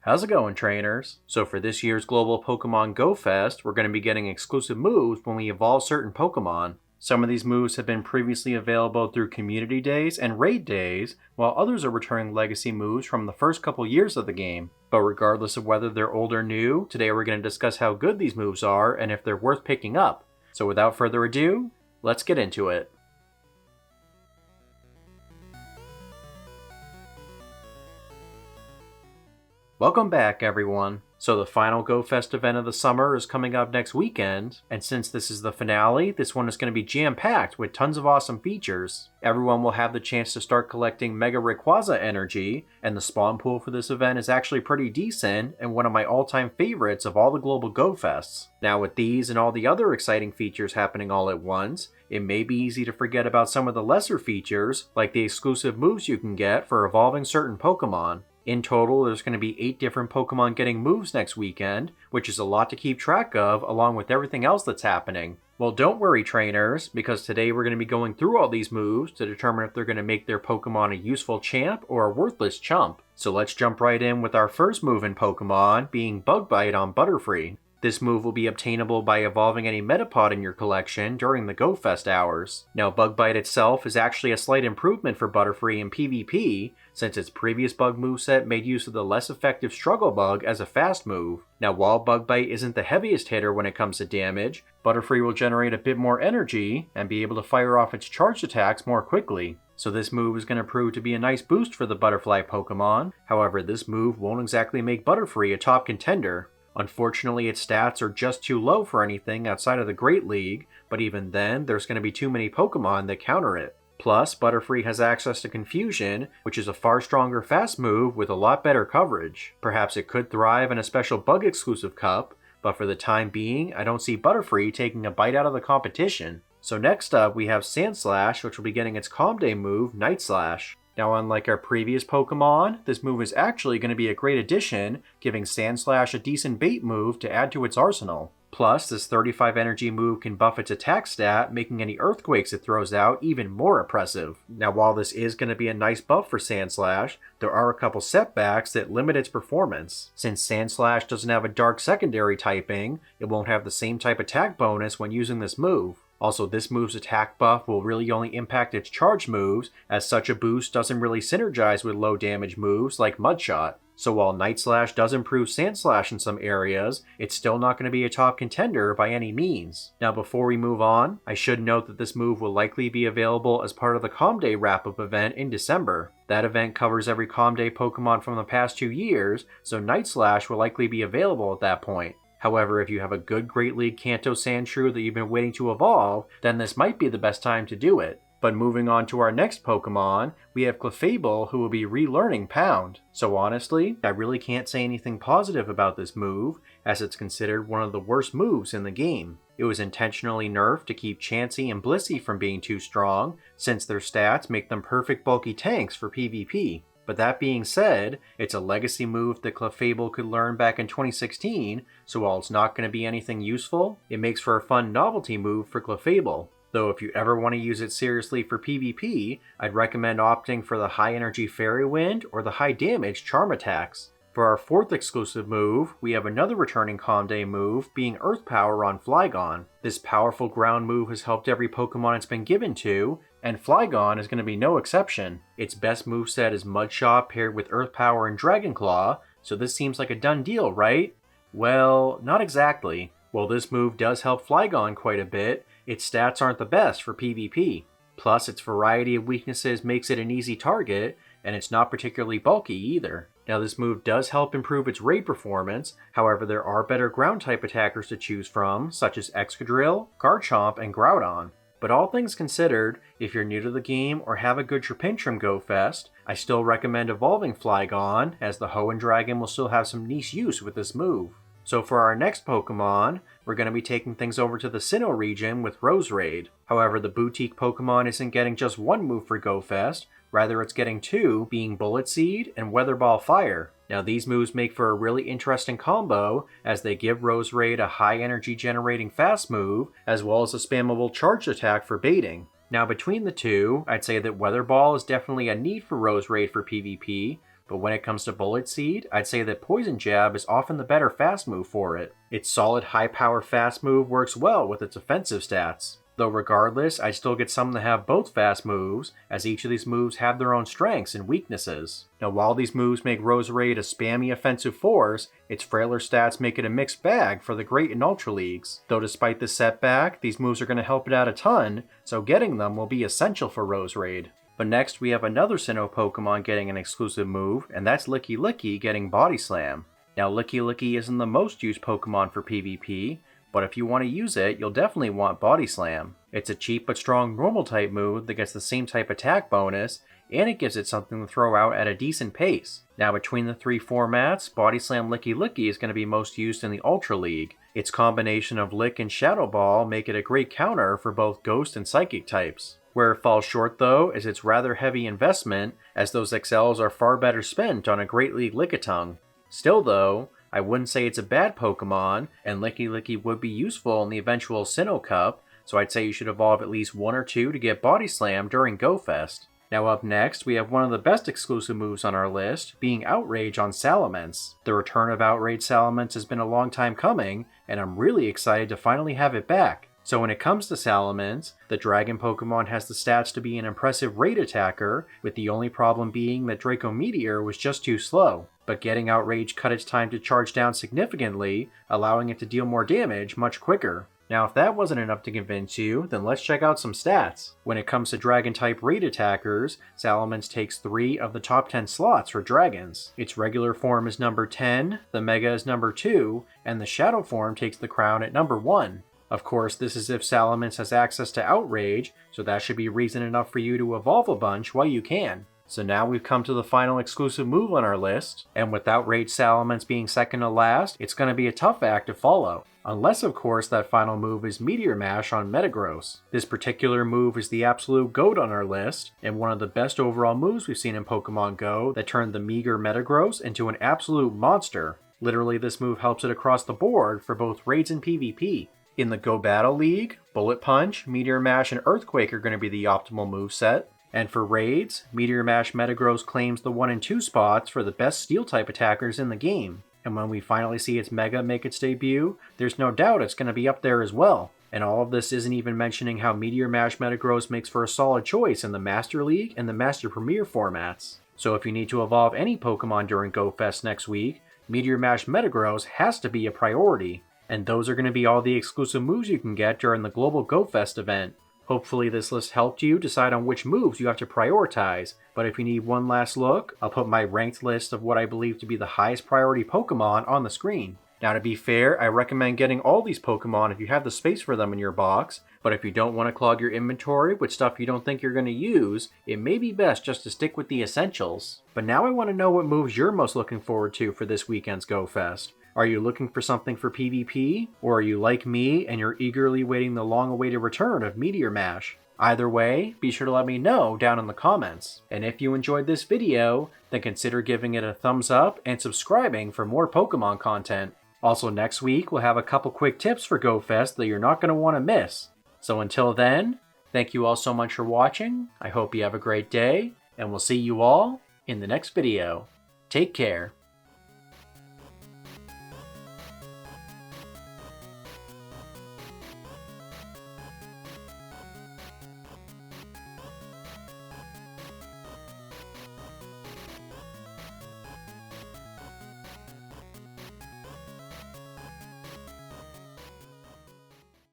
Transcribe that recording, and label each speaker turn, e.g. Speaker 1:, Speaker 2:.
Speaker 1: How's it going, trainers? So for this year's Global Pokemon Go Fest, we're going to be getting exclusive moves when we evolve certain Pokemon. Some of these moves have been previously available through Community Days and Raid Days, while others are returning legacy moves from the first couple years of the game. But regardless of whether they're old or new, today we're going to discuss how good these moves are and if they're worth picking up. So without further ado, let's get into it. Welcome back, everyone. So the final Go Fest event of the summer is coming up next weekend, and since this is the finale, this one is going to be jam-packed with tons of awesome features. Everyone will have the chance to start collecting Mega Rayquaza energy, and the spawn pool for this event is actually pretty decent and one of my all-time favorites of all the global Go Fests. Now with these and all the other exciting features happening all at once, it may be easy to forget about some of the lesser features, like the exclusive moves you can get for evolving certain Pokemon. In total, there's going to be 8 different Pokemon getting moves next weekend, which is a lot to keep track of along with everything else that's happening. Well, don't worry, trainers, because today we're going to be going through all these moves to determine if they're going to make their Pokemon a useful champ or a worthless chump. So let's jump right in with our first move in Pokemon, being Bug Bite on Butterfree. This move will be obtainable by evolving any Metapod in your collection during the Go Fest hours. Now, Bug Bite itself is actually a slight improvement for Butterfree in PvP, since its previous bug moveset made use of the less effective Struggle Bug as a fast move. Now, while Bug Bite isn't the heaviest hitter when it comes to damage, Butterfree will generate a bit more energy and be able to fire off its charged attacks more quickly. So this move is going to prove to be a nice boost for the Butterfly Pokemon. However, this move won't exactly make Butterfree a top contender. Unfortunately, its stats are just too low for anything outside of the Great League, but even then, there's going to be too many Pokemon that counter it. Plus, Butterfree has access to Confusion, which is a far stronger fast move with a lot better coverage. Perhaps it could thrive in a special bug-exclusive cup, but for the time being, I don't see Butterfree taking a bite out of the competition. So next up, we have Sandslash, which will be getting its Calm Day move, Night Slash. Now, unlike our previous Pokemon, this move is actually going to be a great addition, giving Sandslash a decent bait move to add to its arsenal. Plus, this 35 energy move can buff its attack stat, making any earthquakes it throws out even more oppressive. Now, while this is going to be a nice buff for Sandslash, there are a couple setbacks that limit its performance. Since Sandslash doesn't have a dark secondary typing, it won't have the same type attack bonus when using this move. Also, this move's attack buff will really only impact its charge moves, as such a boost doesn't really synergize with low damage moves like Mudshot. So while Night Slash does improve Sandslash in some areas, it's still not going to be a top contender by any means. Now before we move on, I should note that this move will likely be available as part of the Calm Day wrap-up event in December. That event covers every Calm Day Pokemon from the past 2 years, so Night Slash will likely be available at that point. However, if you have a good Great League Kanto Sandshrew that you've been waiting to evolve, then this might be the best time to do it. But moving on to our next Pokemon, we have Clefable, who will be relearning Pound. So honestly, I really can't say anything positive about this move, as it's considered one of the worst moves in the game. It was intentionally nerfed to keep Chansey and Blissey from being too strong, since their stats make them perfect bulky tanks for PvP. But that being said, it's a legacy move that Clefable could learn back in 2016, so while it's not going to be anything useful, it makes for a fun novelty move for Clefable. Though if you ever want to use it seriously for PvP, I'd recommend opting for the high energy Fairy Wind or the high damage Charm attacks. For our fourth exclusive move, we have another returning Calm Day move, being Earth Power on Flygon. This powerful ground move has helped every Pokemon it's been given to, and Flygon is going to be no exception. Its best moveset is Mudshot paired with Earth Power and Dragon Claw, so this seems like a done deal, right? Well, not exactly. While this move does help Flygon quite a bit, its stats aren't the best for PvP. Plus, its variety of weaknesses makes it an easy target, and it's not particularly bulky either. Now, this move does help improve its raid performance, however there are better ground-type attackers to choose from, such as Excadrill, Garchomp, and Groudon. But all things considered, if you're new to the game or have a good Trapinchim Go Fest, I still recommend evolving Flygon, as the Hoenn Dragon will still have some niche use with this move. So for our next Pokemon, we're going to be taking things over to the Sinnoh region with Roserade. However, the boutique Pokemon isn't getting just one move for Go Fest, rather it's getting 2, being Bullet Seed and Weather Ball Fire. Now these moves make for a really interesting combo, as they give Roserade a high energy generating fast move, as well as a spammable charged attack for baiting. Now between the two, I'd say that Weather Ball is definitely a need for Roserade for PvP, but when it comes to Bullet Seed, I'd say that Poison Jab is often the better fast move for it. Its solid high power fast move works well with its offensive stats. Though regardless, I'd still get some that have both fast moves, as each of these moves have their own strengths and weaknesses. Now while these moves make Roserade a spammy offensive force, its frailer stats make it a mixed bag for the great in Ultra Leagues. Though despite this setback, these moves are going to help it out a ton, so getting them will be essential for Roserade. But next we have another Sinnoh Pokemon getting an exclusive move, and that's Lickilicky getting Body Slam. Now Lickilicky isn't the most used Pokemon for PvP, but if you want to use it, you'll definitely want Body Slam. It's a cheap but strong normal type move that gets the same type attack bonus, and it gives it something to throw out at a decent pace. Now between the three formats, Body Slam Lickilicky is going to be most used in the Ultra League. Its combination of Lick and Shadow Ball make it a great counter for both Ghost and Psychic types. Where it falls short though is its rather heavy investment, as those XLs are far better spent on a Great League Lickitung. Still though, I wouldn't say it's a bad Pokemon, and Lickilicky would be useful in the eventual Sinnoh Cup, so I'd say you should evolve at least one or two to get Body Slam during GoFest. Now up next, we have one of the best exclusive moves on our list, being Outrage on Salamence. The return of Outrage Salamence has been a long time coming, and I'm really excited to finally have it back. So when it comes to Salamence, the Dragon Pokemon has the stats to be an impressive raid attacker, with the only problem being that Draco Meteor was just too slow. But getting Outrage cut its time to charge down significantly, allowing it to deal more damage much quicker. Now if that wasn't enough to convince you, then let's check out some stats. When it comes to Dragon-type raid attackers, Salamence takes 3 of the top 10 slots for Dragons. Its regular form is number 10, the Mega is number 2, and the Shadow form takes the crown at number 1. Of course, this is if Salamence has access to Outrage, so that should be reason enough for you to evolve a bunch while you can. So now we've come to the final exclusive move on our list, and with Outrage Salamence being second to last, it's going to be a tough act to follow. Unless of course that final move is Meteor Mash on Metagross. This particular move is the absolute GOAT on our list, and one of the best overall moves we've seen in Pokemon Go that turned the meager Metagross into an absolute monster. Literally this move helps it across the board for both raids and PvP. In the Go Battle League, Bullet Punch, Meteor Mash, and Earthquake are going to be the optimal moveset. And for raids, Meteor Mash Metagross claims the 1 and 2 spots for the best Steel-type attackers in the game. And when we finally see its Mega make its debut, there's no doubt it's going to be up there as well. And all of this isn't even mentioning how Meteor Mash Metagross makes for a solid choice in the Master League and the Master Premier formats. So if you need to evolve any Pokemon during GoFest next week, Meteor Mash Metagross has to be a priority. And those are going to be all the exclusive moves you can get during the Global GoFest event. Hopefully this list helped you decide on which moves you have to prioritize, but if you need one last look, I'll put my ranked list of what I believe to be the highest priority Pokemon on the screen. Now to be fair, I recommend getting all these Pokemon if you have the space for them in your box, but if you don't want to clog your inventory with stuff you don't think you're going to use, it may be best just to stick with the essentials. But now I want to know what moves you're most looking forward to for this weekend's GoFest. Are you looking for something for PvP? Or are you like me and you're eagerly waiting the long-awaited return of Meteor Mash? Either way, be sure to let me know down in the comments. And if you enjoyed this video, then consider giving it a thumbs up and subscribing for more Pokemon content. Also next week, we'll have a couple quick tips for GoFest that you're not going to want to miss. So until then, thank you all so much for watching, I hope you have a great day, and we'll see you all in the next video. Take care.